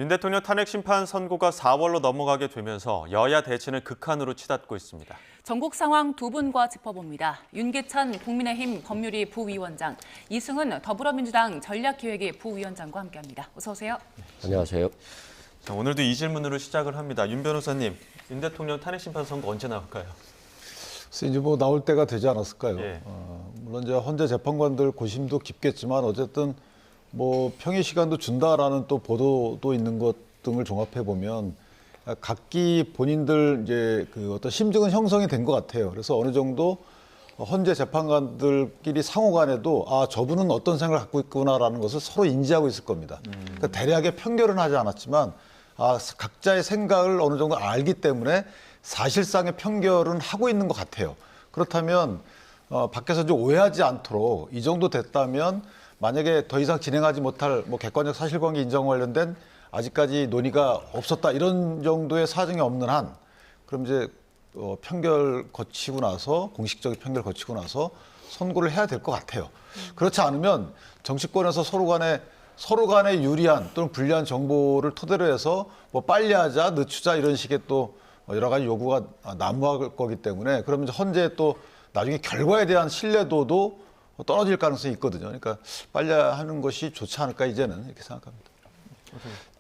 윤 대통령 탄핵 심판 선고가 4월로 넘어가게 되면서 여야 대치는 극한으로 치닫고 있습니다. 전국 상황 두 분과 짚어봅니다. 윤계찬 국민의힘 법률위 부위원장, 이승훈 더불어민주당 전략기획위 부위원장과 함께합니다. 어서 오세요. 안녕하세요. 자, 오늘도 이 질문으로 시작을 합니다. 윤 변호사님, 윤 대통령 탄핵 심판 선고 언제 나올까요? 그래서 이제 뭐 나올 때가 되지 않았을까요? 예. 물론 이제 헌재 재판관들 고심도 깊겠지만 어쨌든 뭐 평의 시간도 준다라는 또 보도도 있는 것 등을 종합해 보면 각기 본인들 이제 그 어떤 심증은 형성이 된 것 같아요. 그래서 어느 정도 헌재 재판관들끼리 상호간에도 아 저분은 어떤 생각을 갖고 있구나라는 것을 서로 인지하고 있을 겁니다. 그러니까 대략의 판결은 하지 않았지만 아 각자의 생각을 어느 정도 알기 때문에 사실상의 판결은 하고 있는 것 같아요. 그렇다면 밖에서 좀 오해하지 않도록 이 정도 됐다면 만약에 더 이상 진행하지 못할 뭐 객관적 사실관계 인정 관련된 아직까지 논의가 없었다 이런 정도의 사정이 없는 한 그럼 이제 판결 거치고 나서 공식적인 판결 거치고 나서 선고를 해야 될 것 같아요. 그렇지 않으면 정치권에서 서로 간에 유리한 또는 불리한 정보를 토대로 해서 뭐 빨리 하자, 늦추자 이런 식의 또 여러 가지 요구가 난무할 거기 때문에 그러면 헌재 또 나중에 결과에 대한 신뢰도도 떨어질 가능성이 있거든요. 그러니까 빨리 하는 것이 좋지 않을까 이제는 이렇게 생각합니다.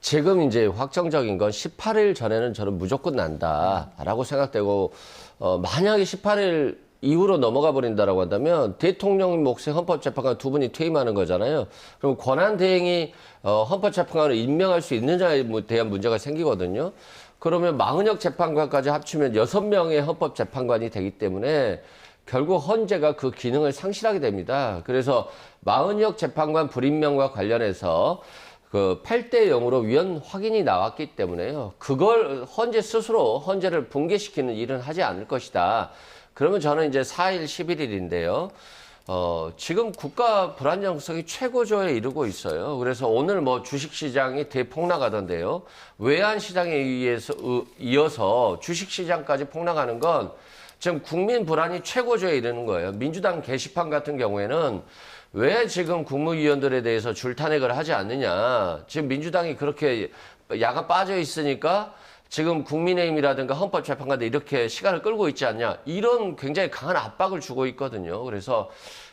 지금 이제 확정적인 건 18일 전에는 저는 무조건 난다라고 생각되고 만약에 18일 이후로 넘어가 버린다라고 한다면 대통령 몫의 헌법재판관 두 분이 퇴임하는 거잖아요. 그럼 권한대행이 헌법재판관을 임명할 수 있느냐에 대한 문제가 생기거든요. 그러면 40여 재판관까지 합치면 6명의 헌법재판관이 되기 때문에 결국 헌재가 그 기능을 상실하게 됩니다. 그래서 40여 재판관 불임명과 관련해서 그 8대 0으로 위헌 확인이 나왔기 때문에요. 그걸 헌재 스스로 헌재를 붕괴시키는 일은 하지 않을 것이다. 그러면 저는 이제 4일, 11일인데요. 지금 국가 불안정성이 최고조에 이르고 있어요. 그래서 오늘 뭐 주식시장이 대폭락하던데요. 외환시장에 이어서 주식시장까지 폭락하는 건 지금 국민 불안이 최고조에 이르는 거예요. 민주당 게시판 같은 경우에는 왜 지금 국무위원들에 대해서 줄탄핵을 하지 않느냐. 지금 민주당이 그렇게 야가 빠져 있으니까 지금 국민의힘이라든가 헌법재판관들 이렇게 시간을 끌고 있지 않냐. 이런 굉장히 강한 압박을 주고 있거든요. 그래서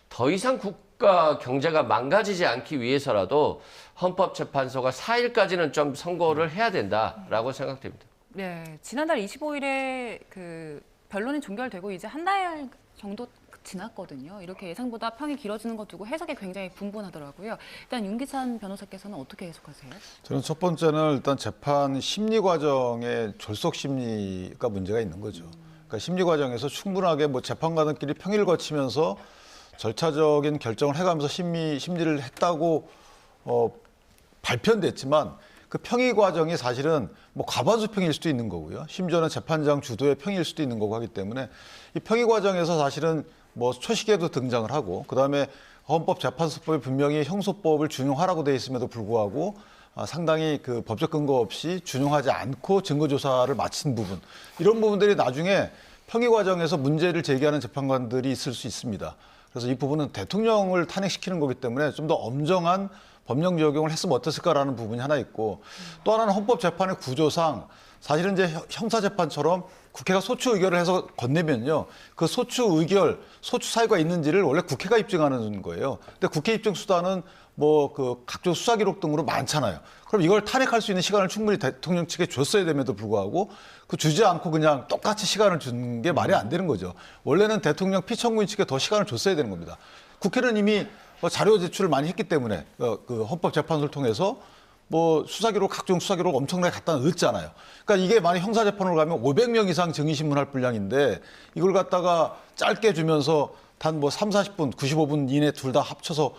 더 이상 국가 경제가 망가지지 않기 위해서라도 헌법재판소가 4일까지는 좀 선고를 해야 된다라고 생각됩니다. 네, 지난달 25일에 그 변론이 종결되고 이제 한 달 정도 지났거든요. 이렇게 예상보다 평이 길어지는 것 두고 해석이 굉장히 분분하더라고요. 일단 윤기찬 변호사께서는 어떻게 해석하세요? 저는 첫 번째는 일단 재판 심리 과정에 졸속 심리가 문제가 있는 거죠. 그러니까 심리 과정에서 충분하게 뭐 재판관들끼리 평의를 거치면서 절차적인 결정을 해가면서 심리를 했다고 발표는 됐지만 그 평의 과정이 사실은 뭐 과반수 평일 수도 있는 거고요. 심지어는 재판장 주도의 평일 수도 있는 거고 하기 때문에 이 평의 과정에서 사실은 뭐 초시계도 등장을 하고 그다음에 헌법재판소법에 분명히 형소법을 준용하라고 돼 있음에도 불구하고 상당히 그 법적 근거 없이 준용하지 않고 증거조사를 마친 부분 이런 부분들이 나중에 평의 과정에서 문제를 제기하는 재판관들이 있을 수 있습니다. 그래서 이 부분은 대통령을 탄핵시키는 거기 때문에 좀 더 엄정한 법령 적용을 했으면 어땠을까라는 부분이 하나 있고 또 하나는 헌법재판의 구조상 사실은 이제 형사재판처럼 국회가 소추 의결을 해서 건네면요. 그 소추 의결, 소추 사유가 있는지를 원래 국회가 입증하는 거예요. 근데 국회 입증 수단은 뭐 그 각종 수사 기록 등으로 많잖아요. 그럼 이걸 탄핵할 수 있는 시간을 충분히 대통령 측에 줬어야 됨에도 불구하고 그 주지 않고 그냥 똑같이 시간을 주는 게 말이 안 되는 거죠. 원래는 대통령 피청구인 측에 더 시간을 줬어야 되는 겁니다. 국회는 이미 자료 제출을 많이 했기 때문에 그 헌법재판소를 통해서 뭐 수사기록 각종 수사기록 엄청나게 갖다 넣었잖아요. 그러니까 이게 만약 형사재판으로 가면 500명 이상 증인신문할 분량인데 이걸 갖다가 짧게 주면서 단 뭐 3, 40분, 95분 이내 둘 다 합쳐서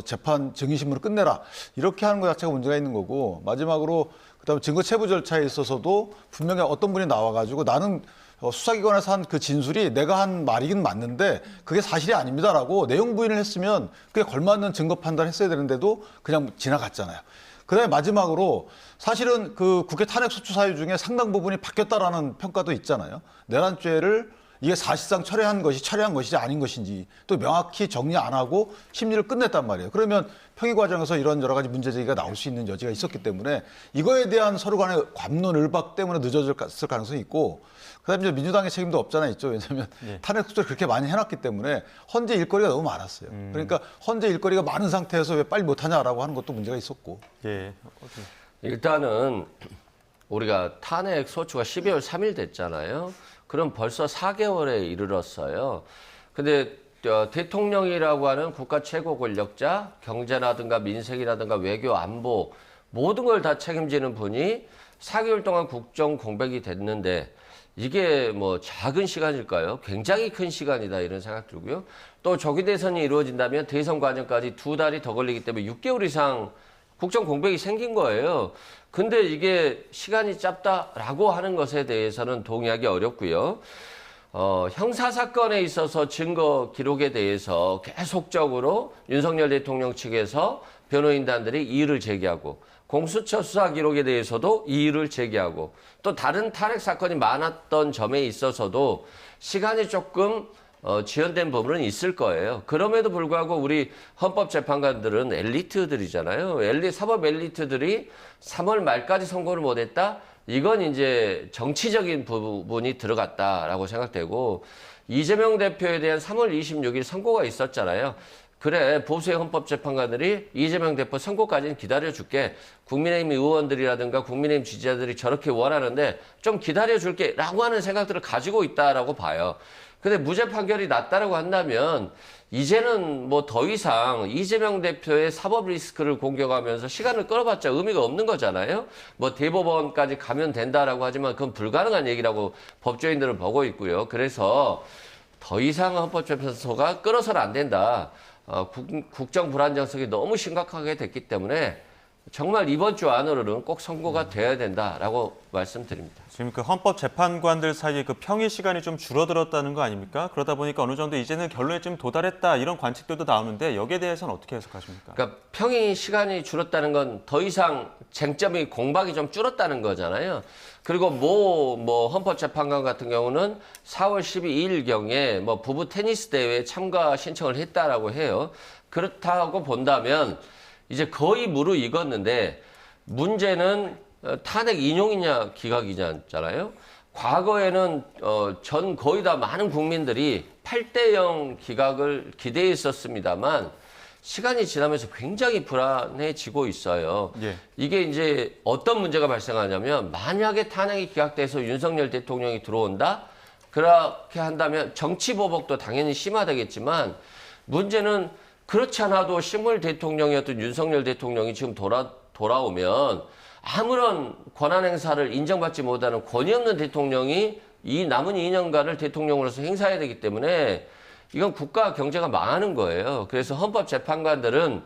재판 증인신문을 끝내라 이렇게 하는 것 자체가 문제가 있는 거고 마지막으로 그다음에 증거 체부 절차에 있어서도 분명히 어떤 분이 나와가지고 나는 수사기관에서 한 그 진술이 내가 한 말이긴 맞는데 그게 사실이 아닙니다라고 내용 부인을 했으면 그게 걸맞는 증거 판단을 했어야 되는데도 그냥 지나갔잖아요. 그다음에 마지막으로 사실은 그 국회 탄핵 소추 사유 중에 상당 부분이 바뀌었다라는 평가도 있잖아요. 내란죄를 이게 사실상 철회한 것이 철회한 것이지 아닌 것인지 또 명확히 정리 안 하고 심리를 끝냈단 말이에요. 그러면 평의 과정에서 이런 여러 가지 문제 제기가 나올 수 있는 여지가 있었기 때문에 이거에 대한 서로 간의 관론을박 때문에 늦어졌을 가능성이 있고 그다음에 이제 민주당의 책임도 없잖아 있죠. 왜냐하면 탄핵 소추를 그렇게 많이 해놨기 때문에 헌재 일거리가 너무 많았어요. 그러니까 헌재 일거리가 많은 상태에서 왜 빨리 못하냐라고 하는 것도 문제가 있었고. 예. 일단은 우리가 탄핵 소추가 12월 3일 됐잖아요. 그럼 벌써 4개월에 이르렀어요. 근데 대통령이라고 하는 국가 최고 권력자, 경제라든가 민생이라든가 외교, 안보 모든 걸 다 책임지는 분이 4개월 동안 국정 공백이 됐는데 이게 뭐 작은 시간일까요? 굉장히 큰 시간이다 이런 생각 들고요. 또 조기 대선이 이루어진다면 대선 과정까지 2달이 더 걸리기 때문에 6개월 이상 국정 공백이 생긴 거예요. 근데 이게 시간이 짧다라고 하는 것에 대해서는 동의하기 어렵고요. 형사사건에 있어서 증거 기록에 대해서 계속적으로 윤석열 대통령 측에서 변호인단들이 이의를 제기하고 공수처 수사 기록에 대해서도 이의를 제기하고 또 다른 탄핵 사건이 많았던 점에 있어서도 시간이 조금 지연된 부분은 있을 거예요. 그럼에도 불구하고 우리 헌법재판관들은 엘리트들이잖아요. 사법 엘리트들이 3월 말까지 선고를 못했다? 이건 이제 정치적인 부분이 들어갔다라고 생각되고 이재명 대표에 대한 3월 26일 선고가 있었잖아요. 그래, 보수의 헌법재판관들이 이재명 대표 선고까지는 기다려줄게. 국민의힘 의원들이라든가 국민의힘 지지자들이 저렇게 원하는데 좀 기다려줄게 라고 하는 생각들을 가지고 있다라고 봐요. 근데 무죄 판결이 났다라고 한다면 이제는 뭐 더 이상 이재명 대표의 사법 리스크를 공격하면서 시간을 끌어봤자 의미가 없는 거잖아요. 뭐 대법원까지 가면 된다라고 하지만 그건 불가능한 얘기라고 법조인들은 보고 있고요. 그래서 더 이상 헌법재판소가 끌어서는 안 된다. 국정 불안정성이 너무 심각하게 됐기 때문에 정말 이번 주 안으로는 꼭 선고가 돼야 된다라고 말씀드립니다. 지금 그 헌법재판관들 사이에 그 평의 시간이 좀 줄어들었다는 거 아닙니까? 그러다 보니까 어느 정도 이제는 결론에 좀 도달했다 이런 관측들도 나오는데 여기에 대해서는 어떻게 해석하십니까? 그러니까 평의 시간이 줄었다는 건 더 이상 쟁점이 공박이 좀 줄었다는 거잖아요. 그리고 뭐 헌법재판관 같은 경우는 4월 12일경에 뭐 부부 테니스 대회에 참가 신청을 했다라고 해요. 그렇다고 본다면 이제 거의 무르익었는데 문제는 탄핵 인용이냐 기각이냐잖아요. 과거에는 전 거의 다 많은 국민들이 8대0 기각을 기대했었습니다만 시간이 지나면서 굉장히 불안해지고 있어요. 예. 이게 이제 어떤 문제가 발생하냐면 만약에 탄핵이 기각돼서 윤석열 대통령이 들어온다? 그렇게 한다면 정치보복도 당연히 심화되겠지만 문제는 그렇지 않아도 식물 대통령이었던 윤석열 대통령이 지금 돌아오면 아무런 권한 행사를 인정받지 못하는 권위 없는 대통령이 이 남은 2년간을 대통령으로서 행사해야 되기 때문에 이건 국가 경제가 망하는 거예요. 그래서 헌법재판관들은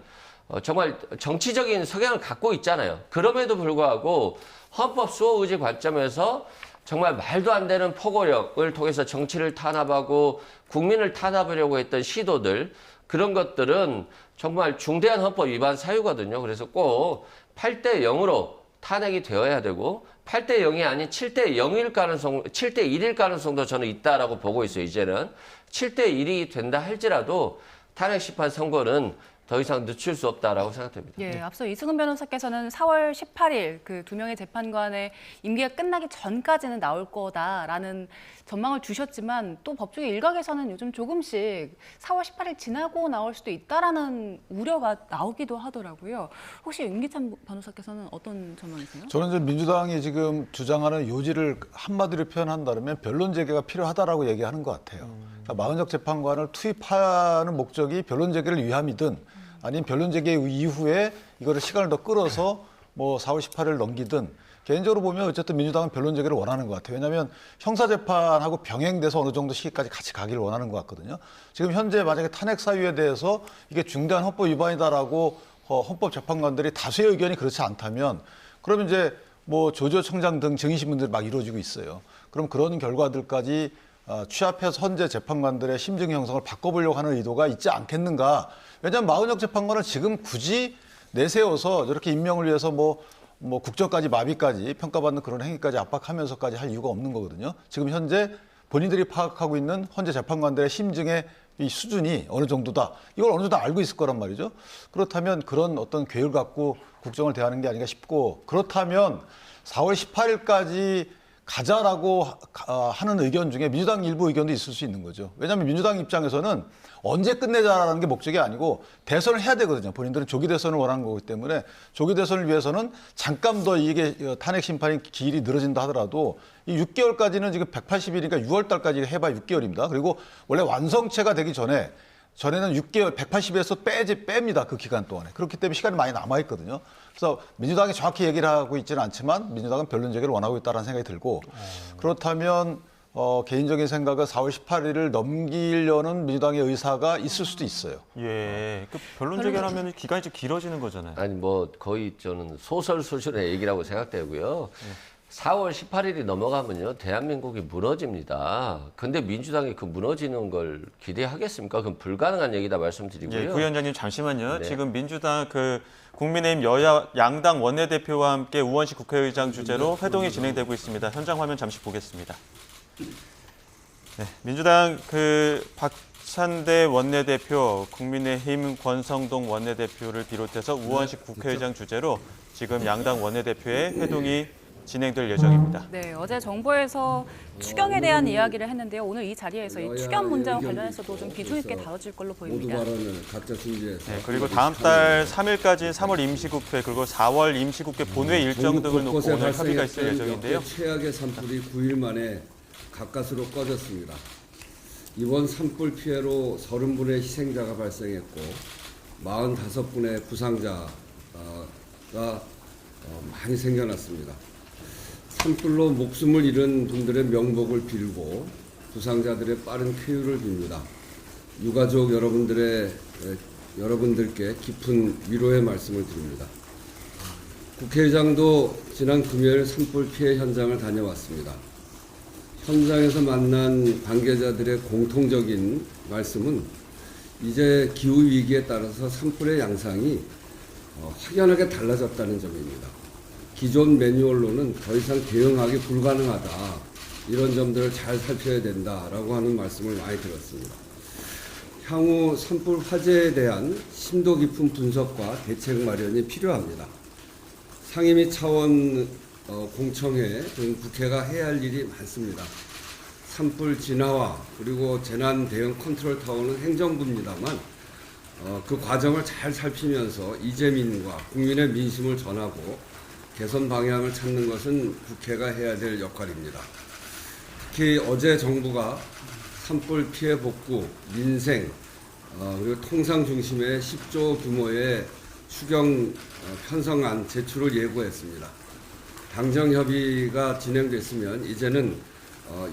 정말 정치적인 성향을 갖고 있잖아요. 그럼에도 불구하고 헌법 수호 의지 관점에서 정말 말도 안 되는 포고력을 통해서 정치를 탄압하고 국민을 탄압하려고 했던 시도들 그런 것들은 정말 중대한 헌법 위반 사유거든요. 그래서 꼭 8대0으로 탄핵이 되어야 되고 8대0이 아닌 7대0일 가능성, 7대1일 가능성도 저는 있다라고 보고 있어요. 이제는 7대1이 된다 할지라도 탄핵 심판 선고는 더 이상 늦출 수 없다라고 생각됩니다. 예, 앞서 이승훈 변호사께서는 4월 18일 그 2명의 재판관의 임기가 끝나기 전까지는 나올 거다라는 전망을 주셨지만 또 법조계 일각에서는 요즘 조금씩 4월 18일 지나고 나올 수도 있다라는 우려가 나오기도 하더라고요. 혹시 윤기찬 변호사께서는 어떤 전망이세요? 저는 이제 민주당이 지금 주장하는 요지를 한마디로 표현한다면 변론 재개가 필요하다라고 얘기하는 것 같아요. 그러니까 마흔적 재판관을 투입하는 목적이 변론 재개를 위함이든 아니면 변론 재개 이후에 이거를 시간을 더 끌어서 뭐 4월 18일 넘기든 개인적으로 보면 어쨌든 민주당은 변론 재개를 원하는 것 같아요. 왜냐하면 형사재판하고 병행돼서 어느 정도 시기까지 같이 가기를 원하는 것 같거든요. 지금 현재 만약에 탄핵 사유에 대해서 이게 중대한 헌법 위반이다라고 헌법재판관들이 다수의 의견이 그렇지 않다면 그러면 이제 뭐 조조청장 등 증인신문들이 막 이루어지고 있어요. 그럼 그런 결과들까지 취합해서 현재 재판관들의 심증 형성을 바꿔보려고 하는 의도가 있지 않겠는가. 왜냐하면 마흔역 재판관을 지금 굳이 내세워서 저렇게 임명을 위해서 뭐 국정까지 마비까지 평가받는 그런 행위까지 압박하면서까지 할 이유가 없는 거거든요. 지금 현재 본인들이 파악하고 있는 현재 재판관들의 심증에 이 수준이 어느 정도다. 이걸 어느 정도 알고 있을 거란 말이죠. 그렇다면 그런 어떤 계획을 갖고 국정을 대하는 게 아닌가 싶고, 그렇다면 4월 18일까지 가자라고 하는 의견 중에 민주당 일부 의견도 있을 수 있는 거죠. 왜냐하면 민주당 입장에서는 언제 끝내자라는 게 목적이 아니고 대선을 해야 되거든요. 본인들은 조기 대선을 원하는 거기 때문에 조기 대선을 위해서는 잠깐 더 이게 탄핵 심판이 기일이 늘어진다 하더라도 이 6개월까지는 지금 180일이니까 6월 달까지 해봐 6개월입니다. 그리고 원래 완성체가 되기 전에는 6개월 180에서 뺍니다. 그 기간 동안에. 그렇기 때문에 시간이 많이 남아있거든요. 그래서 민주당이 정확히 얘기를 하고 있지는 않지만 민주당은 변론제기를 원하고 있다는 생각이 들고, 그렇다면 개인적인 생각은 4월 18일을 넘기려는 민주당의 의사가 있을 수도 있어요. 예, 그 변론 제기하면 기간이 좀 길어지는 거잖아요. 아니 뭐 거의 저는 소설 수준의 얘기라고 생각되고요. 4월 18일이 넘어가면요, 대한민국이 무너집니다. 근데 민주당이 그 무너지는 걸 기대하겠습니까? 그건 불가능한 얘기다 말씀드리고요. 예, 부위원장님 잠시만요. 네. 지금 민주당 국민의힘 여야 양당 원내대표와 함께 우원식 국회의장 주재로 회동이 진행되고 있습니다. 현장 화면 잠시 보겠습니다. 네, 민주당 박찬대 원내대표, 국민의힘 권성동 원내대표를 비롯해서 우원식 국회의장 주재로 지금 양당 원내대표의 회동이 진행될 예정입니다. 네, 어제 정부에서 추경에 대한 이야기를 했는데요. 오늘 이 자리에서 이 추경 문제와 관련해서도 좀 비중 있게 다뤄질 걸로 보입니다. 모두 발언을 각자 준비해서. 네, 그리고 다음 달 3일까지 3월 임시국회 그리고 4월 임시국회 본회 일정 등을 놓고 오늘 협의가 있을 예정인데요. 최악의 산불이 9일 만에 가까스로 꺼졌습니다. 이번 산불 피해로 30분의 희생자가 발생했고 45분의 부상자가 많이 생겨났습니다. 산불로 목숨을 잃은 분들의 명복을 빌고 부상자들의 빠른 쾌유를 빕니다. 유가족 여러분들께 깊은 위로의 말씀을 드립니다. 국회의장도 지난 금요일 산불 피해 현장을 다녀왔습니다. 현장에서 만난 관계자들의 공통적인 말씀은 이제 기후위기에 따라서 산불의 양상이 확연하게 달라졌다는 점입니다. 기존 매뉴얼로는 더 이상 대응하기 불가능하다. 이런 점들을 잘 살펴야 된다라고 하는 말씀을 많이 들었습니다. 향후 산불 화재에 대한 심도 깊은 분석과 대책 마련이 필요합니다. 상임위 차원 공청회 등 국회가 해야 할 일이 많습니다. 산불 진화와 그리고 재난 대응 컨트롤 타워는 행정부입니다만 그 과정을 잘 살피면서 이재민과 국민의 민심을 전하고 개선 방향을 찾는 것은 국회가 해야 될 역할입니다. 특히 어제 정부가 산불 피해 복구, 민생, 그리고 통상 중심의 10조 규모의 추경 편성안 제출을 예고했습니다. 당정 협의가 진행됐으면 이제는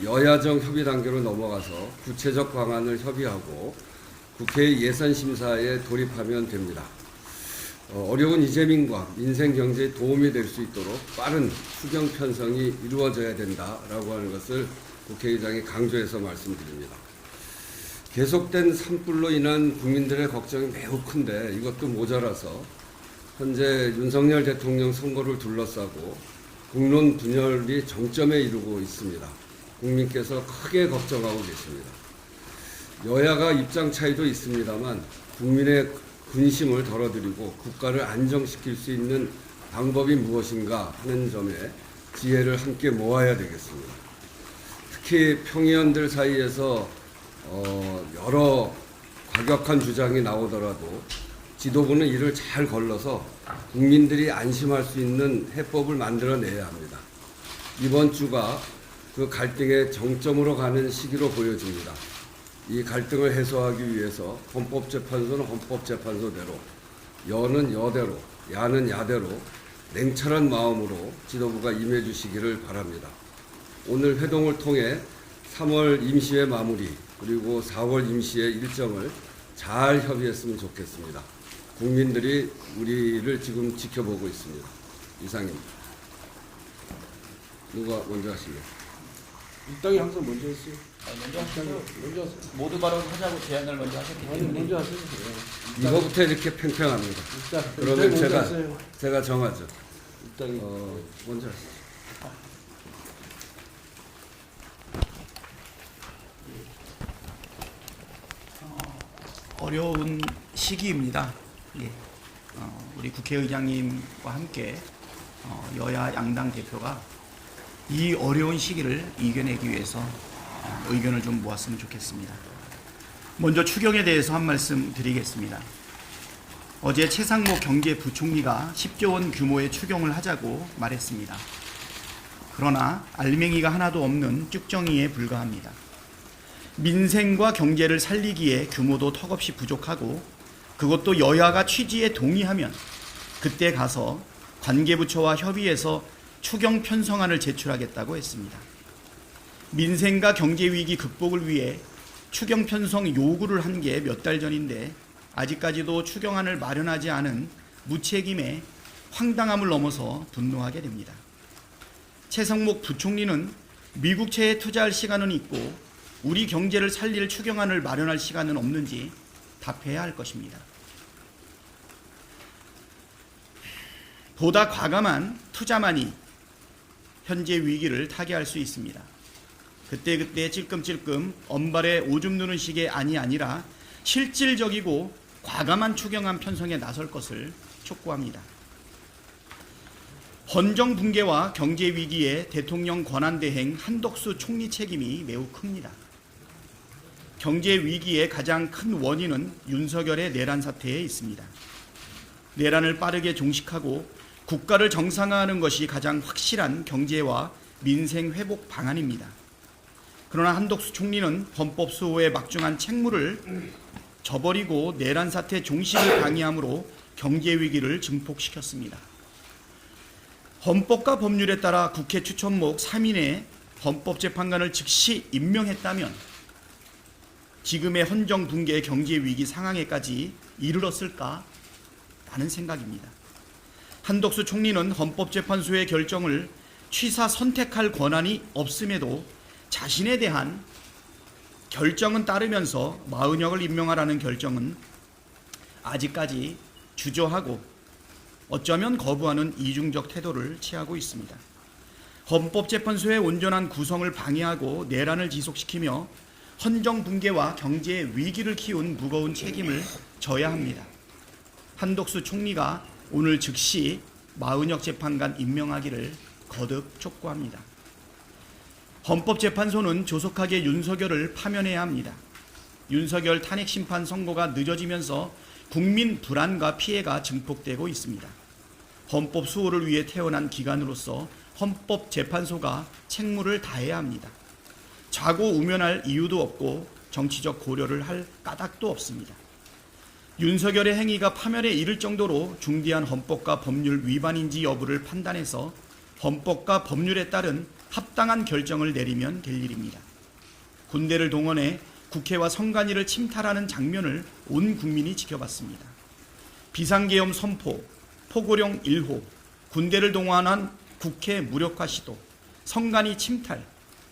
여야정 협의 단계로 넘어가서 구체적 방안을 협의하고 국회 예산 심사에 돌입하면 됩니다. 어려운 이재민과 민생 경제에 도움이 될 수 있도록 빠른 추경 편성이 이루어져야 된다라고 하는 것을 국회의장이 강조해서 말씀드립니다. 계속된 산불로 인한 국민들의 걱정이 매우 큰데 이것도 모자라서 현재 윤석열 대통령 선거를 둘러싸고 국론 분열이 정점에 이르고 있습니다. 국민께서 크게 걱정하고 계십니다. 여야가 입장 차이도 있습니다만 국민의 군심을 덜어드리고 국가를 안정시킬 수 있는 방법이 무엇인가 하는 점에 지혜를 함께 모아야 되겠습니다. 특히 평의원들 사이에서 여러 과격한 주장이 나오더라도 지도부는 이를 잘 걸러서 국민들이 안심할 수 있는 해법을 만들어내야 합니다. 이번 주가 그 갈등의 정점으로 가는 시기로 보여집니다. 이 갈등을 해소하기 위해서 헌법재판소는 헌법재판소대로, 여는 여대로, 야는 야대로 냉철한 마음으로 지도부가 임해 주시기를 바랍니다. 오늘 회동을 통해 3월 임시회 마무리 그리고 4월 임시회 일정을 잘 협의했으면 좋겠습니다. 국민들이 우리를 지금 지켜보고 있습니다. 이상입니다. 누가 먼저 하실래요? 일당이 항상 먼저 했어요. 먼저 하세요. 먼저 모두 발언하자고 제안을 먼저 하셨기 아니 때문에 먼저 하세요. 이거부터 이렇게 팽팽합니다. 그러면 제가 정하죠. 일당이 먼저 하시죠. 어려운 시기입니다. 예. 우리 국회의장님과 함께 여야 양당 대표가 이 어려운 시기를 이겨내기 위해서 의견을 좀 모았으면 좋겠습니다. 먼저 추경에 대해서 한 말씀 드리겠습니다. 어제 최상목 경제부총리가 10조 원 규모의 추경을 하자고 말했습니다. 그러나 알맹이가 하나도 없는 쭉정이에 불과합니다. 민생과 경제를 살리기에 규모도 턱없이 부족하고 그것도 여야가 취지에 동의하면 그때 가서 관계부처와 협의해서 추경 편성안을 제출하겠다고 했습니다. 민생과 경제 위기 극복을 위해 추경 편성 요구를 한 게 몇 달 전인데 아직까지도 추경안을 마련하지 않은 무책임의 황당함을 넘어서 분노하게 됩니다. 최상목 부총리는 미국채에 투자할 시간은 있고 우리 경제를 살릴 추경안을 마련할 시간은 없는지 답해야 할 것입니다. 보다 과감한 투자만이 현재 위기를 타개할 수 있습니다. 그때그때 찔끔찔끔 엄발에 오줌 누는 식의 안이 아니라 실질적이고 과감한 추경안 편성에 나설 것을 촉구합니다. 헌정 붕괴와 경제 위기에 대통령 권한대행 한덕수 총리 책임이 매우 큽니다. 경제 위기의 가장 큰 원인은 윤석열의 내란 사태에 있습니다. 내란을 빠르게 종식하고 국가를 정상화하는 것이 가장 확실한 경제와 민생 회복 방안입니다. 그러나 한덕수 총리는 헌법 수호에 막중한 책무를 저버리고 내란 사태 종식을 방해함으로 경제 위기를 증폭시켰습니다. 헌법과 법률에 따라 국회 추천목 3인의 헌법재판관을 즉시 임명했다면 지금의 헌정 붕괴 경제 위기 상황에까지 이르렀을까 라는 생각입니다. 한덕수 총리는 헌법재판소의 결정을 취사 선택할 권한이 없음에도 자신에 대한 결정은 따르면서 마은혁을 임명하라는 결정은 아직까지 주저하고 어쩌면 거부하는 이중적 태도를 취하고 있습니다. 헌법재판소의 온전한 구성을 방해하고 내란을 지속시키며 헌정 붕괴와 경제 위기를 키운 무거운 책임을 져야 합니다. 한덕수 총리가 오늘 즉시 마은혁 재판관 임명하기를 거듭 촉구합니다. 헌법재판소는 조속하게 윤석열을 파면해야 합니다. 윤석열 탄핵 심판 선고가 늦어지면서 국민 불안과 피해가 증폭되고 있습니다. 헌법 수호를 위해 태어난 기관으로서 헌법재판소가 책무를 다해야 합니다. 좌고우면할 이유도 없고 정치적 고려를 할 까닭도 없습니다. 윤석열의 행위가 파면에 이를 정도로 중대한 헌법과 법률 위반인지 여부를 판단해서 헌법과 법률에 따른 합당한 결정을 내리면 될 일입니다. 군대를 동원해 국회와 선관위를 침탈하는 장면을 온 국민이 지켜봤습니다. 비상계엄 선포, 포고령 1호, 군대를 동원한 국회 무력화 시도, 선관위 침탈,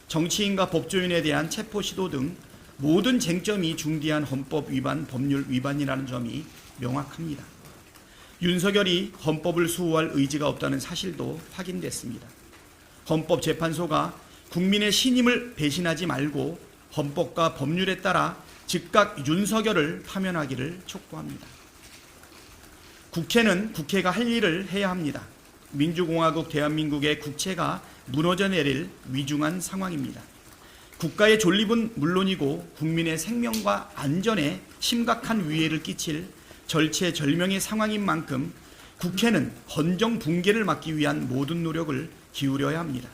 정치인과 법조인에 대한 체포 시도 등 모든 쟁점이 중대한 헌법 위반, 법률 위반이라는 점이 명확합니다. 윤석열이 헌법을 수호할 의지가 없다는 사실도 확인됐습니다. 헌법재판소가 국민의 신임을 배신하지 말고 헌법과 법률에 따라 즉각 윤석열을 파면하기를 촉구합니다. 국회는 국회가 할 일을 해야 합니다. 민주공화국 대한민국의 국채가 무너져 내릴 위중한 상황입니다. 국가의 존립은 물론이고 국민의 생명과 안전에 심각한 위해를 끼칠 절체절명의 상황인 만큼 국회는 헌정 붕괴를 막기 위한 모든 노력을 기울여야 합니다.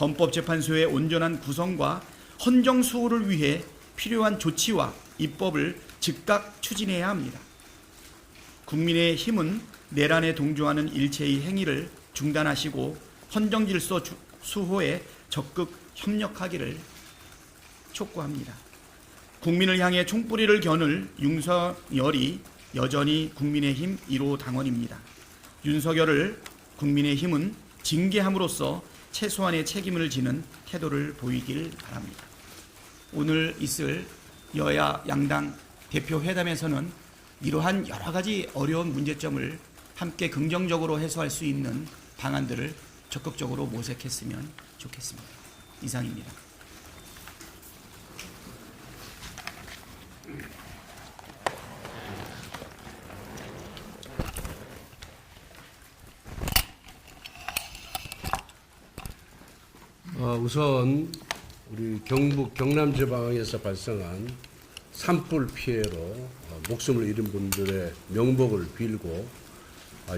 헌법재판소의 온전한 구성과 헌정 수호를 위해 필요한 조치와 입법을 즉각 추진해야 합니다. 국민의 힘은 내란에 동조하는 일체의 행위를 중단하시고 헌정 질서 수호에 적극 협력하기를 촉구합니다. 국민을 향해 총뿌리를 겨눌 윤석열이 여전히 국민의힘 1호 당원입니다. 윤석열을 국민의힘은 징계함으로써 최소한의 책임을 지는 태도를 보이길 바랍니다. 오늘 있을 여야 양당 대표 회담에서는 이러한 여러 가지 어려운 문제점을 함께 긍정적으로 해소할 수 있는 방안들을 적극적으로 모색했으면 좋겠습니다. 이상입니다. 우선 우리 경북 경남지방에서 발생한 산불 피해로 목숨을 잃은 분들의 명복을 빌고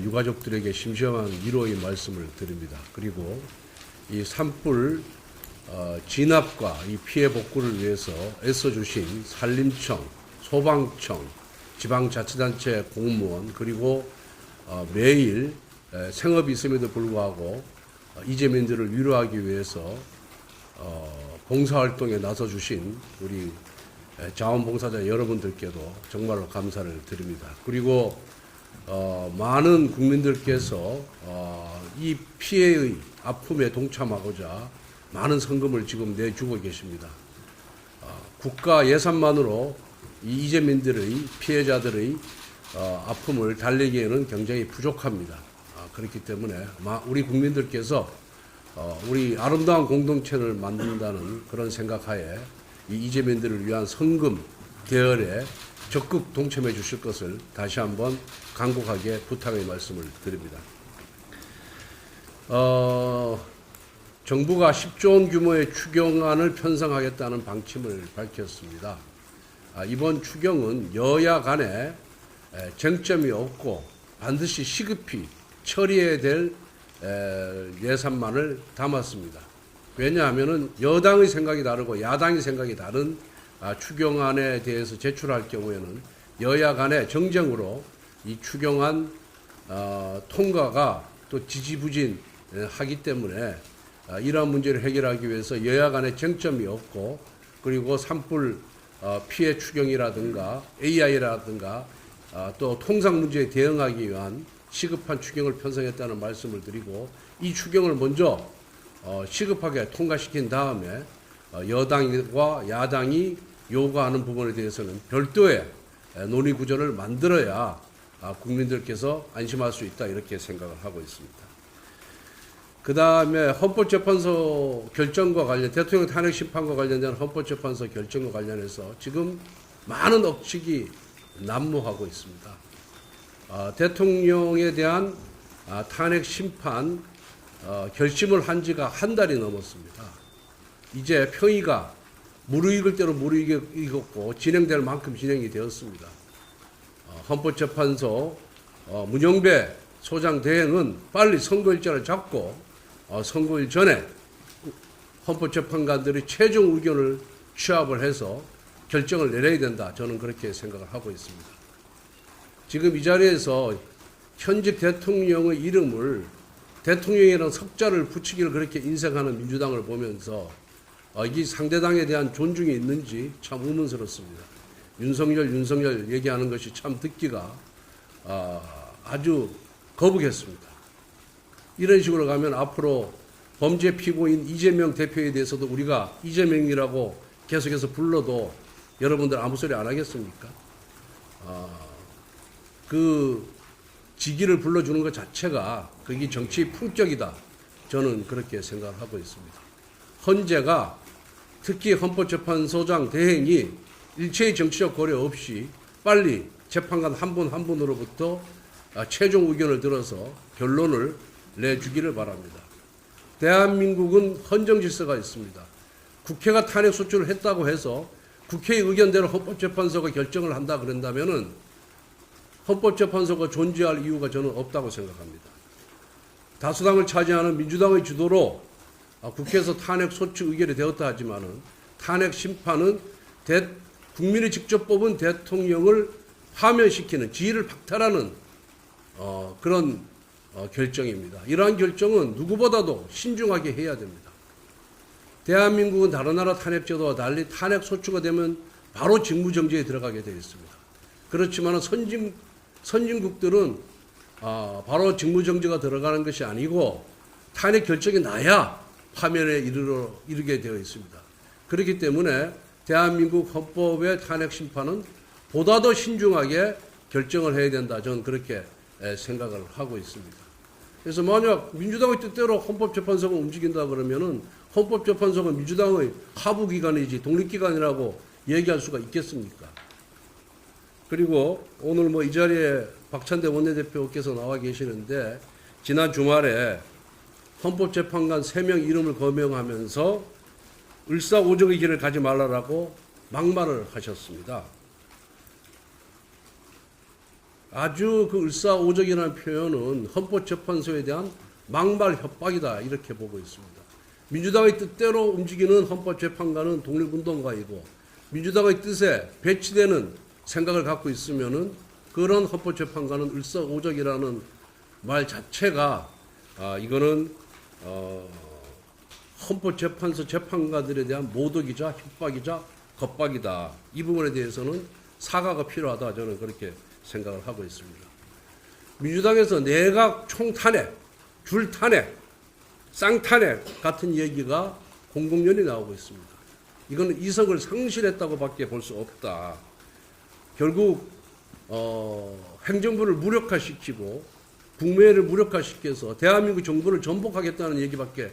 유가족들에게 심심한 위로의 말씀을 드립니다. 그리고 이 산불 진압과 이 피해 복구를 위해서 애써주신 산림청, 소방청, 지방자치단체 공무원 그리고 매일 생업이 있음에도 불구하고 이재민들을 위로하기 위해서 봉사활동에 나서주신 우리 자원봉사자 여러분들께도 정말로 감사를 드립니다. 그리고 많은 국민들께서 이 피해의 아픔에 동참하고자 많은 성금을 지금 내주고 계십니다. 국가 예산만으로 이 이재민들의 피해자들의 아픔을 달래기에는 굉장히 부족합니다. 그렇기 때문에 우리 국민들께서 우리 아름다운 공동체를 만든다는 그런 생각하에 이 이재민들을 위한 성금 대열에 적극 동참해 주실 것을 다시 한번 간곡하게 부탁의 말씀을 드립니다. 정부가 10조 원 규모의 추경안을 편성하겠다는 방침을 밝혔습니다. 이번 추경은 여야 간에 쟁점이 없고 반드시 시급히 처리해야 될 예산만을 담았습니다. 왜냐하면 여당의 생각이 다르고 야당의 생각이 다른 추경안에 대해서 제출할 경우에는 여야 간의 정쟁으로 이 추경안 통과가 또 지지부진하기 때문에 이러한 문제를 해결하기 위해서 여야 간의 쟁점이 없고 그리고 산불 피해 추경이라든가 AI라든가 또 통상 문제에 대응하기 위한 시급한 추경을 편성했다는 말씀을 드리고 이 추경을 먼저 시급하게 통과시킨 다음에 여당과 야당이 요구하는 부분에 대해서는 별도의 논의 구조를 만들어야 국민들께서 안심할 수 있다 이렇게 생각을 하고 있습니다. 그 다음에 헌법재판소 결정과 관련 대통령 탄핵 심판과 관련된 헌법재판소 결정과 관련해서 지금 많은 억측이 난무하고 있습니다. 대통령에 대한 탄핵 심판 결심을 한 지가 한 달이 넘었습니다. 이제 평의가 무르익을 대로 무르익었고 진행될 만큼 진행이 되었습니다. 헌법재판소 문영배 소장 대행은 빨리 선거일자를 잡고 선거일 전에 헌법재판관들이 최종 의견을 취합을 해서 결정을 내려야 된다. 저는 그렇게 생각을 하고 있습니다. 지금 이 자리에서 현직 대통령의 이름을 대통령이라는 석자를 붙이기를 그렇게 인색하는 민주당을 보면서 이게 상대당에 대한 존중이 있는지 참 의문스럽습니다. 윤석열 얘기하는 것이 참 듣기가 아주 거북했습니다. 이런 식으로 가면 앞으로 범죄 피고인 이재명 대표에 대해서도 우리가 이재명이라고 계속해서 불러도 여러분들 아무 소리 안 하겠습니까? 그 직위를 불러주는 것 자체가 그게 정치의 품격이다. 저는 그렇게 생각을 하고 있습니다. 헌재가 특히 헌법재판소장 대행이 일체의 정치적 고려 없이 빨리 재판관 한 분 한 분으로부터 최종 의견을 들어서 결론을 내주기를 바랍니다. 대한민국은 헌정 질서가 있습니다. 국회가 탄핵 소추를 했다고 해서 국회의 의견대로 헌법재판소가 결정을 한다 그런다면은 헌법재판소가 존재할 이유가 저는 없다고 생각합니다. 다수당을 차지하는 민주당의 주도로 국회에서 탄핵 소추 의결이 되었다 하지만은 탄핵 심판은 국민이 직접 뽑은 대통령을 파면시키는 지위를 박탈하는 그런 결정입니다. 이러한 결정은 누구보다도 신중하게 해야 됩니다. 대한민국은 다른 나라 탄핵제도와 달리 탄핵 소추가 되면 바로 직무정지에 들어가게 되어 있습니다. 그렇지만 선진국들은 바로 직무정지가 들어가는 것이 아니고 탄핵 결정이 나야 파면에 이르게 되어 있습니다. 그렇기 때문에 대한민국 헌법의 탄핵 심판은 보다 더 신중하게 결정을 해야 된다. 저는 그렇게 생각을 하고 있습니다. 그래서 만약 민주당의 뜻대로 헌법재판소가 움직인다 그러면은 헌법재판소가 민주당의 하부기관이지 독립기관이라고 얘기할 수가 있겠습니까? 그리고 오늘 이 자리에 박찬대 원내대표께서 나와 계시는데 지난 주말에 헌법재판관 3명 이름을 거명하면서 을사오적의 길을 가지 말라라고 막말을 하셨습니다. 아주 그 을사오적이라는 표현은 헌법재판소에 대한 막말 협박이다 이렇게 보고 있습니다. 민주당의 뜻대로 움직이는 헌법재판관은 독립운동가이고 민주당의 뜻에 배치되는 생각을 갖고 있으면은 그런 헌법재판관은 을사오적이라는 말 자체가 이거는 헌법재판소 재판관들에 대한 모독이자 협박이자 겁박이다. 이 부분에 대해서는 사과가 필요하다 저는 그렇게 생각을 하고 있습니다. 민주당에서 내각 총탄핵, 줄탄핵, 쌍탄핵 같은 얘기가 공공연히 나오고 있습니다. 이거는 이성을 상실했다고밖에 볼 수 없다. 결국 행정부를 무력화시키고 국무회의를 무력화시켜서 대한민국 정부를 전복하겠다는 얘기밖에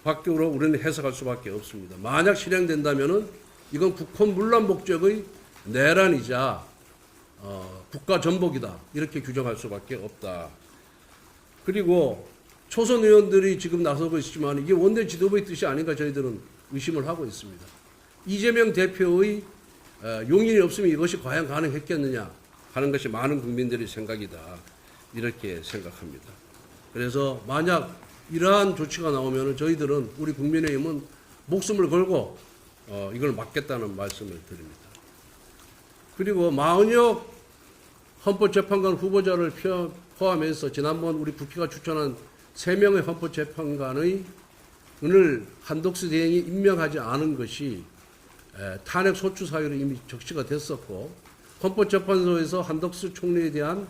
밖으로 우리는 해석할 수밖에 없습니다. 만약 실행된다면은 이건 국헌 문란 목적의 내란이자 국가 전복이다 이렇게 규정할 수밖에 없다. 그리고 초선 의원들이 지금 나서고 있지만 이게 원내 지도부의 뜻이 아닌가 저희들은 의심을 하고 있습니다. 이재명 대표의 용인이 없으면 이것이 과연 가능했겠느냐 하는 것이 많은 국민들의 생각이다 이렇게 생각합니다. 그래서 만약 이러한 조치가 나오면 저희들은 우리 국민의힘은 목숨을 걸고 이걸 막겠다는 말씀을 드립니다. 그리고 마은혁 헌법재판관 후보자를 포함해서 지난번 우리 국회가 추천한 3명의 헌법재판관의 오늘 한덕수 대행이 임명하지 않은 것이 탄핵 소추 사유로 이미 적시가 됐었고 헌법재판소에서 한덕수 총리에 대한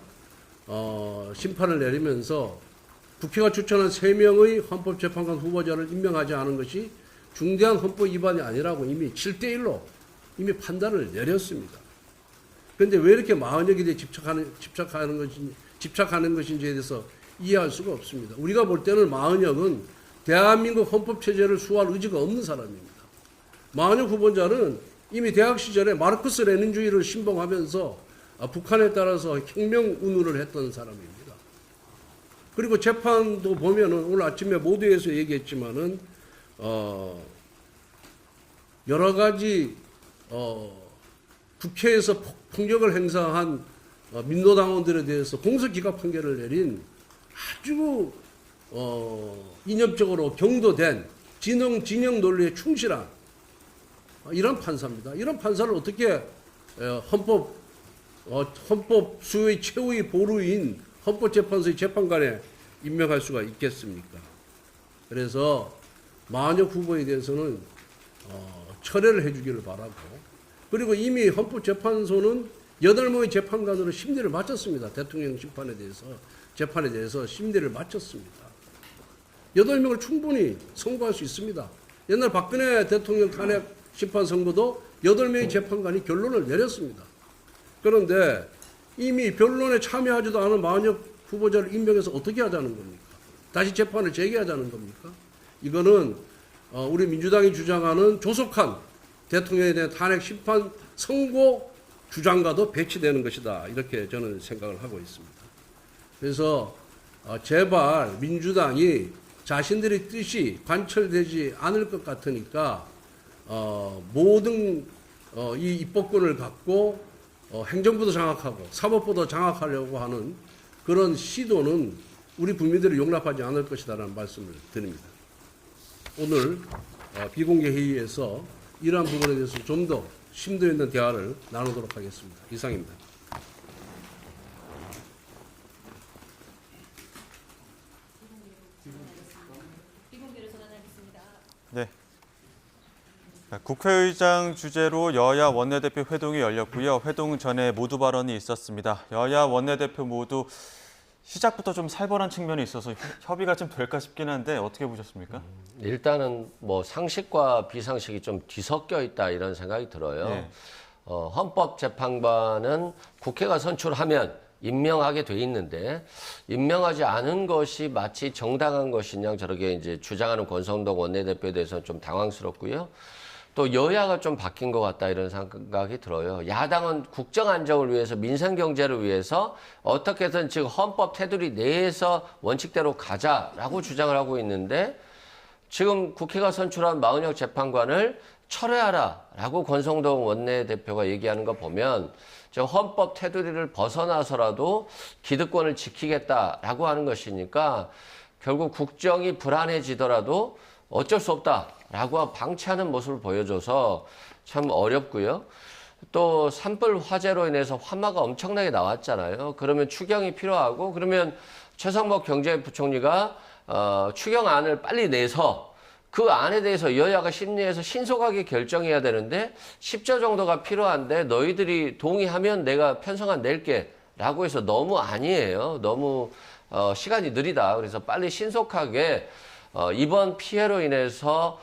심판을 내리면서 국회가 추천한 3명의 헌법재판관 후보자를 임명하지 않은 것이 중대한 헌법 위반이 아니라고 이미 7대1로 이미 판단을 내렸습니다. 그런데 왜 이렇게 마은혁에 대해 집착하는 것인지에 대해서 이해할 수가 없습니다. 우리가 볼 때는 마은혁은 대한민국 헌법체제를 수호할 의지가 없는 사람입니다. 마은혁 후보자는 이미 대학 시절에 마르크스 레닌주의를 신봉하면서 북한에 따라서 혁명 운운을 했던 사람입니다. 그리고 재판도 보면은 오늘 아침에 모두에서 얘기했지만은 여러 가지 국회에서 폭력을 행사한 민노당원들에 대해서 공소기각 판결을 내린 아주 이념적으로 경도된 진영 논리에 충실한 이런 판사입니다. 이런 판사를 어떻게 헌법 수호의 최후의 보루인 헌법재판소의 재판관에 임명할 수가 있겠습니까? 그래서 마은혁 후보에 대해서는 철회를 해주기를 바라고 그리고 이미 헌법재판소는 8명의 재판관으로 심리를 마쳤습니다. 대통령 재판에 대해서 심리를 마쳤습니다. 8명을 충분히 선고할 수 있습니다. 옛날 박근혜 대통령 탄핵 심판 선고도 8명의 재판관이 결론을 내렸습니다. 그런데 이미 변론에 참여하지도 않은 마은혁 후보자를 임명해서 어떻게 하자는 겁니까? 다시 재판을 재개하자는 겁니까? 이거는 우리 민주당이 주장하는 조속한 대통령에 대한 탄핵 심판 선고 주장과도 배치되는 것이다. 이렇게 저는 생각을 하고 있습니다. 그래서 제발 민주당이 자신들의 뜻이 관철되지 않을 것 같으니까 모든 이 입법권을 갖고 행정부도 장악하고 사법부도 장악하려고 하는 그런 시도는 우리 국민들이 용납하지 않을 것이다라는 말씀을 드립니다. 오늘 비공개 회의에서 이러한 부분에 대해서 좀 더 심도 있는 대화를 나누도록 하겠습니다. 이상입니다. 네. 국회의장 주재로 여야 원내대표 회동이 열렸고요. 회동 전에 모두 발언이 있었습니다. 여야 원내대표 모두 시작부터 좀 살벌한 측면이 있어서 협의가 좀 될까 싶긴 한데 어떻게 보셨습니까? 일단은 뭐 상식과 비상식이 좀 뒤섞여 있다 이런 생각이 들어요. 네. 헌법재판관은 국회가 선출하면 임명하게 돼 있는데 임명하지 않은 것이 마치 정당한 것이냐 저렇게 이제 주장하는 권성동 원내대표에 대해서는 좀 당황스럽고요. 또 여야가 좀 바뀐 것 같다 이런 생각이 들어요. 야당은 국정 안정을 위해서 민생 경제를 위해서 어떻게든 지금 헌법 테두리 내에서 원칙대로 가자라고 주장을 하고 있는데 지금 국회가 선출한 마은혁 재판관을 철회하라라고 권성동 원내대표가 얘기하는 거 보면 저 헌법 테두리를 벗어나서라도 기득권을 지키겠다라고 하는 것이니까 결국 국정이 불안해지더라도 어쩔 수 없다라고 방치하는 모습을 보여줘서 참 어렵고요. 또 산불 화재로 인해서 화마가 엄청나게 나왔잖아요. 그러면 추경이 필요하고 그러면 최상목 경제부총리가 추경안을 빨리 내서 그 안에 대해서 여야가 심리해서 신속하게 결정해야 되는데 10조 정도가 필요한데 너희들이 동의하면 내가 편성안 낼게 라고 해서 너무 아니에요. 너무 시간이 느리다. 그래서 빨리 신속하게 이번 피해로 인해서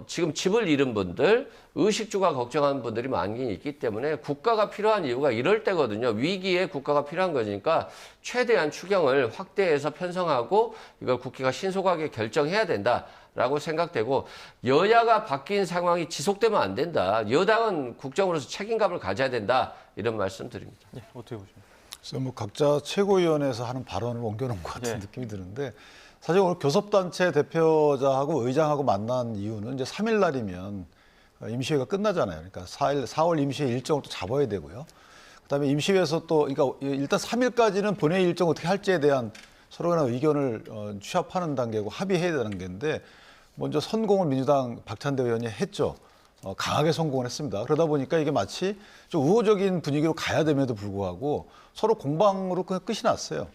지금 집을 잃은 분들, 의식주가 걱정하는 분들이 많이 있기 때문에 국가가 필요한 이유가 이럴 때거든요. 위기에 국가가 필요한 거니까 최대한 추경을 확대해서 편성하고 이걸 국회가 신속하게 결정해야 된다라고 생각되고 여야가 바뀐 상황이 지속되면 안 된다. 여당은 국정으로서 책임감을 가져야 된다. 이런 말씀 드립니다. 예, 어떻게 보십니까? 그래서 뭐 각자 최고위원회에서 하는 발언을 옮겨놓은 것 같은 예. 느낌이 드는데 사실 오늘 교섭단체 대표자하고 의장하고 만난 이유는 이제 3일 날이면 임시회가 끝나잖아요. 그러니까 4월 임시회 일정을 또 잡아야 되고요. 그다음에 임시회에서 또 그러니까 일단 3일까지는 본회의 일정 어떻게 할지에 대한 서로 간의 의견을 취합하는 단계고 합의해야 되는 단계인데 먼저 선공을 민주당 박찬대 의원이 했죠. 강하게 성공을 했습니다. 그러다 보니까 이게 마치 좀 우호적인 분위기로 가야 됨에도 불구하고 서로 공방으로 그냥 끝이 났어요.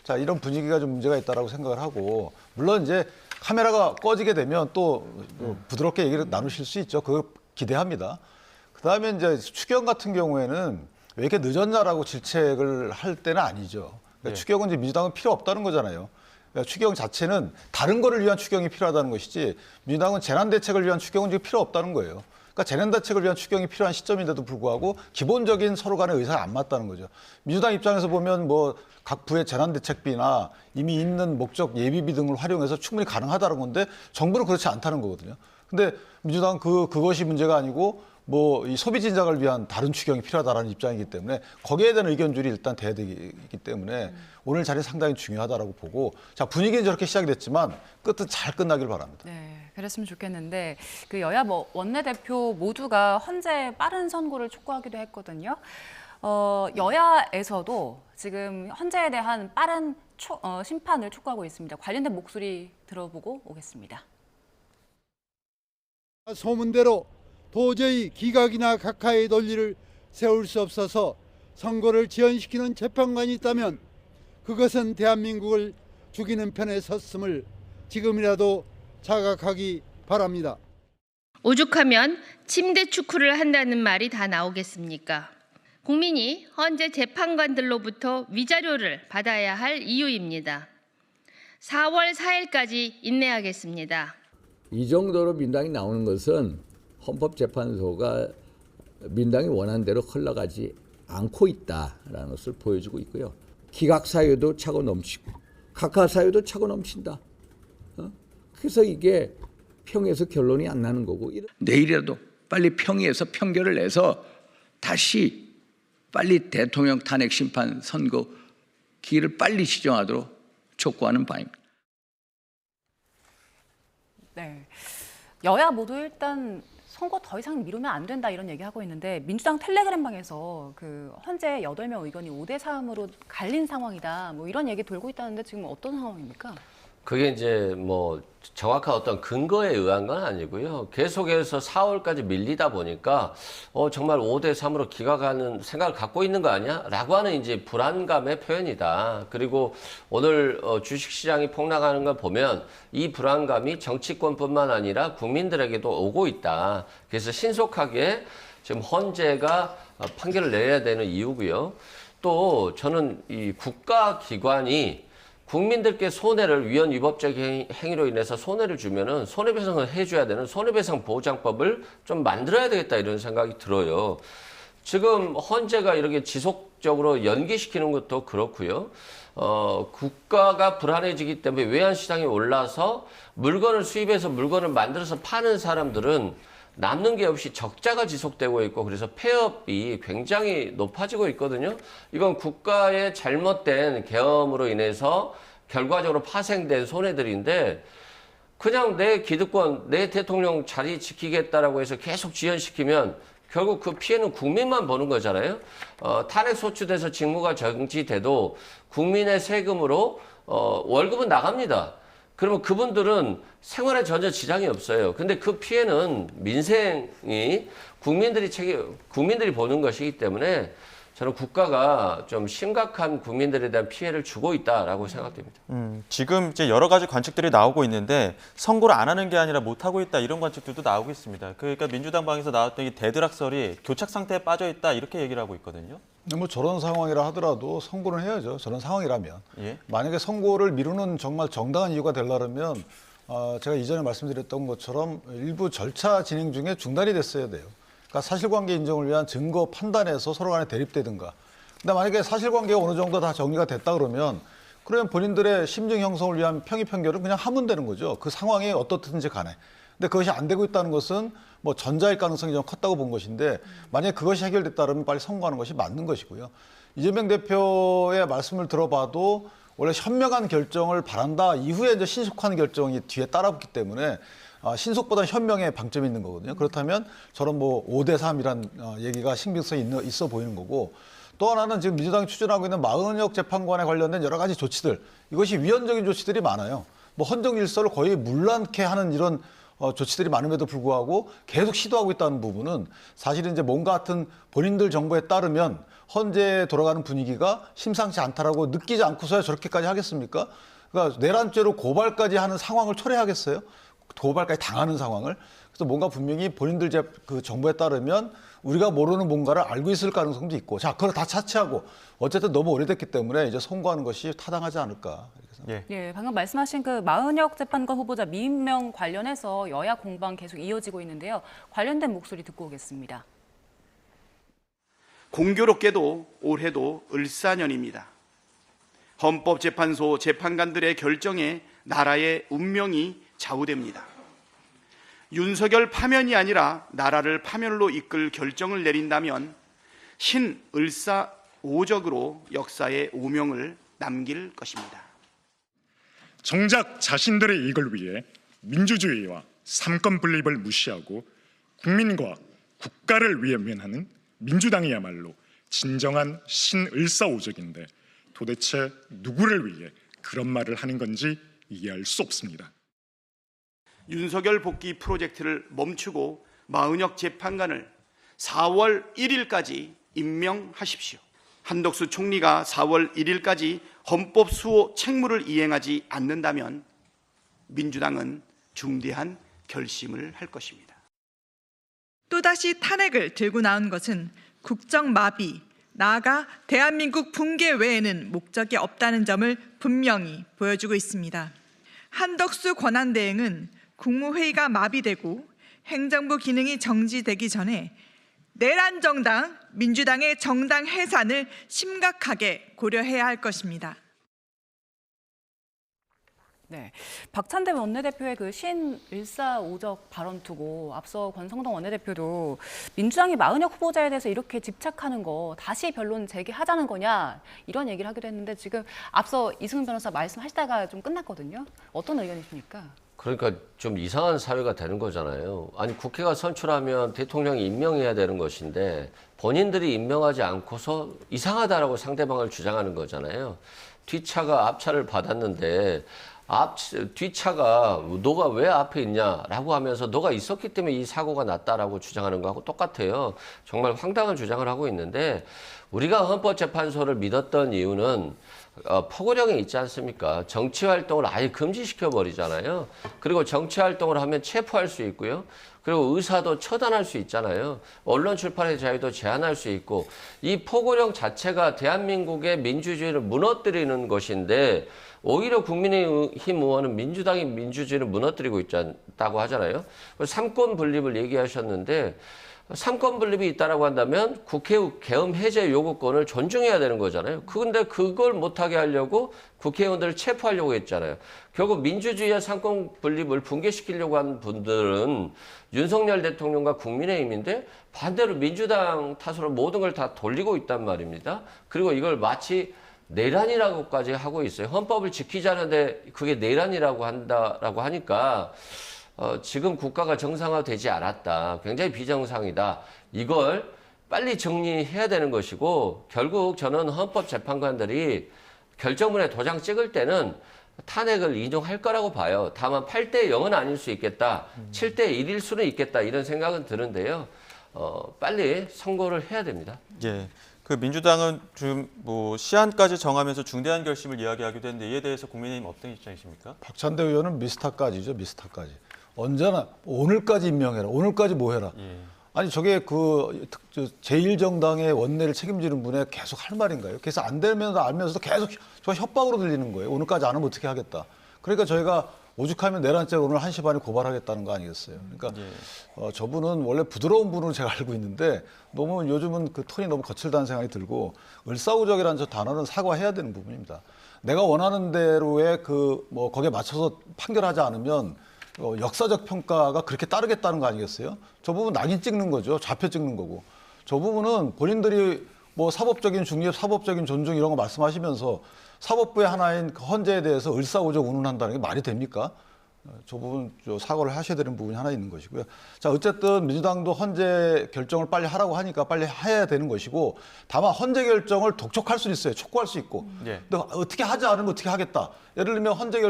자, 이런 분위기가 좀 문제가 있다라고 생각을 하고 물론 이제 카메라가 꺼지게 되면 또 부드럽게 얘기를 나누실 수 있죠. 그걸 기대합니다. 그다음에 이제 추경 같은 경우에는 왜 이렇게 늦었냐라고 질책을 할 때는 아니죠. 그러니까 네. 추경은 이제 민주당은 필요 없다는 거잖아요. 그러니까 추경 자체는 다른 거를 위한 추경이 필요하다는 것이지 민주당은 재난 대책을 위한 추경은 지금 필요 없다는 거예요. 그러니까 재난 대책을 위한 추경이 필요한 시점인데도 불구하고 기본적인 서로 간의 의사가 안 맞다는 거죠. 민주당 입장에서 보면 뭐 각 부의 재난 대책비나 이미 있는 목적 예비비 등을 활용해서 충분히 가능하다는 건데 정부는 그렇지 않다는 거거든요. 근데 민주당은 그것이 문제가 아니고 뭐 이 소비 진작을 위한 다른 추경이 필요하다라는 입장이기 때문에 거기에 대한 의견줄이 일단 돼야 되기 때문에 오늘 자리 상당히 중요하다라고 보고 자 분위기는 저렇게 시작이 됐지만 끝은 잘 끝나길 바랍니다. 네, 그랬으면 좋겠는데 그 여야 원내대표 모두가 헌재 빠른 선고를 촉구하기도 했거든요. 여야에서도 지금 헌재에 대한 빠른 심판을 촉구하고 있습니다. 관련된 목소리 들어보고 오겠습니다. 소문대로 도저히 기각이나 각하의 논리를 세울 수 없어서 선고를 지연시키는 재판관이 있다면 그것은 대한민국을 죽이는 편에 섰음을 지금이라도 자각하기 바랍니다. 오죽하면 침대 축구를 한다는 말이 다 나오겠습니까? 국민이 헌재 재판관들로부터 위자료를 받아야 할 이유입니다. 4월 4일까지 인내하겠습니다. 이 정도로 민당이 나오는 것은 헌법재판소가 민당이 원하는 대로 흘러가지 않고 있다라는 것을 보여주고 있고요. 기각 사유도 차고 넘치고 각하 사유도 차고 넘친다. 그래서 이게 평에서 결론이 안 나는 거고. 내일이라도 빨리 평의에서 평결을 내서 다시 빨리 대통령 탄핵 심판 선고 기일을 빨리 지정하도록 촉구하는 바입니다. 네, 여야 모두 일단 선거 더 이상 미루면 안 된다 이런 얘기하고 있는데 민주당 텔레그램방에서 그 헌재 8명 의견이 5대3으로 갈린 상황이다 뭐 이런 얘기 돌고 있다는데 지금 어떤 상황입니까? 그게 이제 뭐 정확한 어떤 근거에 의한 건 아니고요. 계속해서 4월까지 밀리다 보니까 정말 5대3으로 기각하는 생각을 갖고 있는 거 아니야? 라고 하는 이제 불안감의 표현이다. 그리고 오늘 주식시장이 폭락하는 걸 보면 이 불안감이 정치권뿐만 아니라 국민들에게도 오고 있다. 그래서 신속하게 지금 헌재가 판결을 내야 되는 이유고요. 또 저는 이 국가기관이 국민들께 손해를 위헌 위법적 행위로 인해서 손해를 주면은 손해배상을 해줘야 되는 손해배상 보장법을 좀 만들어야 되겠다 이런 생각이 들어요. 지금 헌재가 이렇게 지속적으로 연기시키는 것도 그렇고요. 국가가 불안해지기 때문에 외환시장이 올라서 물건을 수입해서 물건을 만들어서 파는 사람들은 남는 게 없이 적자가 지속되고 있고 그래서 폐업이 굉장히 높아지고 있거든요. 이건 국가의 잘못된 계엄으로 인해서 결과적으로 파생된 손해들인데 그냥 내 기득권, 내 대통령 자리 지키겠다라고 해서 계속 지연시키면 결국 그 피해는 국민만 보는 거잖아요. 탄핵 소추돼서 직무가 정지돼도 국민의 세금으로 월급은 나갑니다. 그러면 그분들은 생활에 전혀 지장이 없어요. 근데 그 피해는 민생이 국민들이 보는 것이기 때문에 저는 국가가 좀 심각한 국민들에 대한 피해를 주고 있다라고 생각됩니다. 지금 이제 여러 가지 관측들이 나오고 있는데 선고를 안 하는 게 아니라 못 하고 있다 이런 관측들도 나오고 있습니다. 그러니까 민주당 방에서 나왔던 이 대드락설이 교착 상태에 빠져 있다 이렇게 얘기를 하고 있거든요. 뭐 저런 상황이라 하더라도 선고는 해야죠. 저런 상황이라면. 예. 만약에 선고를 미루는 정말 정당한 이유가 되려면 제가 이전에 말씀드렸던 것처럼 일부 절차 진행 중에 중단이 됐어야 돼요. 그러니까 사실관계 인정을 위한 증거 판단에서 서로 간에 대립되든가. 근데 만약에 사실관계가 어느 정도 다 정리가 됐다 그러면 본인들의 심증 형성을 위한 평의 판결은 그냥 하면 되는 거죠. 그 상황이 어떻든지 간에. 근데 그것이 안 되고 있다는 것은 뭐 전자일 가능성이 좀 컸다고 본 것인데 만약에 그것이 해결됐다면 빨리 선고하는 것이 맞는 것이고요. 이재명 대표의 말씀을 들어봐도 원래 현명한 결정을 바란다 이후에 이제 신속한 결정이 뒤에 따라붙기 때문에 신속보다 현명에 방점이 있는 거거든요. 그렇다면 저런 뭐 5대3이란 얘기가 신빙성이 있어 보이는 거고 또 하나는 지금 민주당이 추진하고 있는 마은혁 재판관에 관련된 여러 가지 조치들 이것이 위헌적인 조치들이 많아요. 뭐 헌정 질서를 거의 문란케 하는 이런 조치들이 많음에도 불구하고 계속 시도하고 있다는 부분은 사실은 이제 뭔가 같은 본인들 정보에 따르면 헌재에 돌아가는 분위기가 심상치 않다라고 느끼지 않고서야 저렇게까지 하겠습니까? 그러니까 내란죄로 고발까지 하는 상황을 초래하겠어요? 고발까지 당하는 상황을. 그래서 뭔가 분명히 본인들 그 정보에 따르면 우리가 모르는 뭔가를 알고 있을 가능성도 있고 자, 그걸 다 차치하고 어쨌든 너무 오래됐기 때문에 이제 선고하는 것이 타당하지 않을까. 예, 방금 말씀하신 그 마은혁 재판관 후보자 미임명 관련해서 여야 공방 계속 이어지고 있는데요. 관련된 목소리 듣고 오겠습니다. 공교롭게도 올해도 을사년입니다. 헌법재판소 재판관들의 결정에 나라의 운명이 좌우됩니다. 윤석열 파면이 아니라 나라를 파면으로 이끌 결정을 내린다면 신을사오적으로 역사의 오명을 남길 것입니다. 정작 자신들의 이익을 위해 민주주의와 삼권 분립을 무시하고 국민과 국가를 위협하는 민주당이야말로 진정한 신을사오적인데 도대체 누구를 위해 그런 말을 하는 건지 이해할 수 없습니다. 윤석열 복귀 프로젝트를 멈추고 마은혁 재판관을 4월 1일까지 임명하십시오. 한덕수 총리가 4월 1일까지 헌법 수호 책무를 이행하지 않는다면 민주당은 중대한 결심을 할 것입니다. 또다시 탄핵을 들고 나온 것은 국정마비, 나아가 대한민국 붕괴 외에는 목적이 없다는 점을 분명히 보여주고 있습니다. 한덕수 권한대행은 국무회의가 마비되고 행정부 기능이 정지되기 전에 내란 정당, 민주당의 정당 해산을 심각하게 고려해야 할 것입니다. 네, 박찬대 원내대표의 그 신일사오적 발언 두고 앞서 권성동 원내대표도 민주당이 마은혁 후보자에 대해서 이렇게 집착하는 거 다시 변론 재개하자는 거냐 이런 얘기를 하기도 했는데 지금 앞서 이승훈 변호사 말씀하시다가 좀 끝났거든요. 어떤 의견이십니까? 그러니까 좀 이상한 사회가 되는 거잖아요. 아니 국회가 선출하면 대통령이 임명해야 되는 것인데 본인들이 임명하지 않고서 이상하다라고 상대방을 주장하는 거잖아요. 뒷차가 앞차를 받았는데 뒷차가 너가 왜 앞에 있냐라고 하면서 너가 있었기 때문에 이 사고가 났다라고 주장하는 거하고 똑같아요. 정말 황당한 주장을 하고 있는데 우리가 헌법재판소를 믿었던 이유는 포고령이 있지 않습니까? 정치활동을 아예 금지시켜버리잖아요. 그리고 정치활동을 하면 체포할 수 있고요. 그리고 의사도 처단할 수 있잖아요. 언론 출판의 자유도 제한할 수 있고 이 포고령 자체가 대한민국의 민주주의를 무너뜨리는 것인데 오히려 국민의힘 의원은 민주당이 민주주의를 무너뜨리고 있다고 하잖아요. 삼권 분립을 얘기하셨는데 삼권 분립이 있다라고 한다면 국회 계엄 해제 요구권을 존중해야 되는 거잖아요. 그런데 그걸 못하게 하려고 국회의원들을 체포하려고 했잖아요. 결국 민주주의와 삼권 분립을 붕괴시키려고 한 분들은 윤석열 대통령과 국민의힘인데 반대로 민주당 탓으로 모든 걸 다 돌리고 있단 말입니다. 그리고 이걸 마치 내란이라고까지 하고 있어요. 헌법을 지키자는데 그게 내란이라고 한다라고 하니까 지금 국가가 정상화되지 않았다. 굉장히 비정상이다. 이걸 빨리 정리해야 되는 것이고 결국 저는 헌법재판관들이 결정문에 도장 찍을 때는 탄핵을 인용할 거라고 봐요. 다만 8대 0은 아닐 수 있겠다. 7대 1일 수는 있겠다. 이런 생각은 드는데요. 빨리 선고를 해야 됩니다. 예. 그 민주당은 지금 뭐 시한까지 정하면서 중대한 결심을 이야기하기도 했는데 이에 대해서 국민의힘 어떤 입장이십니까? 박찬대 의원은 미스터까지죠, 미스터까지. 언제나 오늘까지 임명해라, 오늘까지 뭐 해라. 예. 아니 저게 그 제1정당의 원내를 책임지는 분의 계속 할 말인가요? 그래서 안 되면서 알면서도 계속 저 협박으로 들리는 거예요. 오늘까지 안 하면 어떻게 하겠다. 그러니까 저희가 오죽하면 내란죄 오늘 1시 반에 고발하겠다는 거 아니겠어요? 그러니까 저분은 원래 부드러운 분으로 제가 알고 있는데 너무 요즘은 그 톤이 너무 거칠다는 생각이 들고 을사오적이라는 저 단어는 사과해야 되는 부분입니다. 내가 원하는 대로의 그 뭐 거기에 맞춰서 판결하지 않으면 역사적 평가가 그렇게 따르겠다는 거 아니겠어요? 저 부분 낙인 찍는 거죠. 좌표 찍는 거고. 저 부분은 본인들이 뭐 사법적인 중립, 사법적인 존중 이런 거 말씀하시면서 사법부의 하나인 헌재에 대해서 을사오적 운운한다는 게 말이 됩니까? 저 부분 사과를 하셔야 되는 부분이 하나 있는 것이고요. 자, 어쨌든 민주당도 헌재 결정을 빨리 하라고 하니까 빨리 해야 되는 것이고 다만 헌재 결정을 독촉할 수 있어요. 촉구할 수 있고. 예. 근데 어떻게 하지 않으면 어떻게 하겠다. 예를 들면 헌재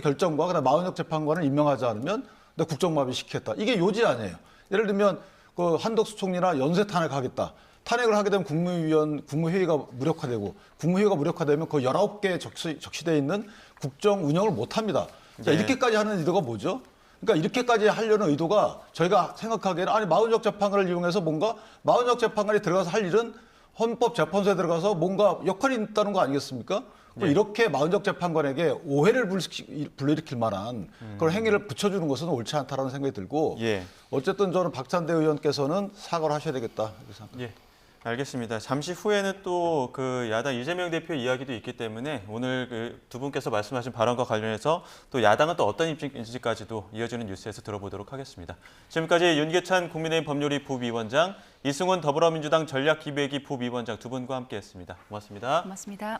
결정과 그다음 마은혁 재판관을 임명하지 않으면 내가 국정마비 시키겠다. 이게 요지 아니에요. 예를 들면 그 한덕수 총리나 연쇄 탄핵하겠다. 탄핵을 하게 되면 국무회의가 무력화되고 국무회의가 무력화되면 그 19개 적시되어 있는 국정 운영을 못합니다. 자, 네. 이렇게까지 하는 의도가 뭐죠? 그러니까 이렇게까지 하려는 의도가 저희가 생각하기에는 아니 마은혁 재판관을 이용해서 뭔가 마은혁 재판관이 들어가서 할 일은 헌법재판소에 들어가서 뭔가 역할이 있다는 거 아니겠습니까? 네. 이렇게 마은혁 재판관에게 오해를 불러일으킬 만한 그런 행위를 붙여주는 것은 옳지 않다라는 생각이 들고 예. 어쨌든 저는 박찬대 의원께서는 사과를 하셔야 되겠다 이렇게 생각합니다. 예. 알겠습니다. 잠시 후에는 또 그 야당 이재명 대표 이야기도 있기 때문에 오늘 그 두 분께서 말씀하신 발언과 관련해서 또 야당은 또 어떤 입장인지까지도 이어지는 뉴스에서 들어보도록 하겠습니다. 지금까지 윤계찬 국민의힘 법률위 부위원장, 이승훈 더불어민주당 전략기획위 부위원장 두 분과 함께했습니다. 고맙습니다. 고맙습니다.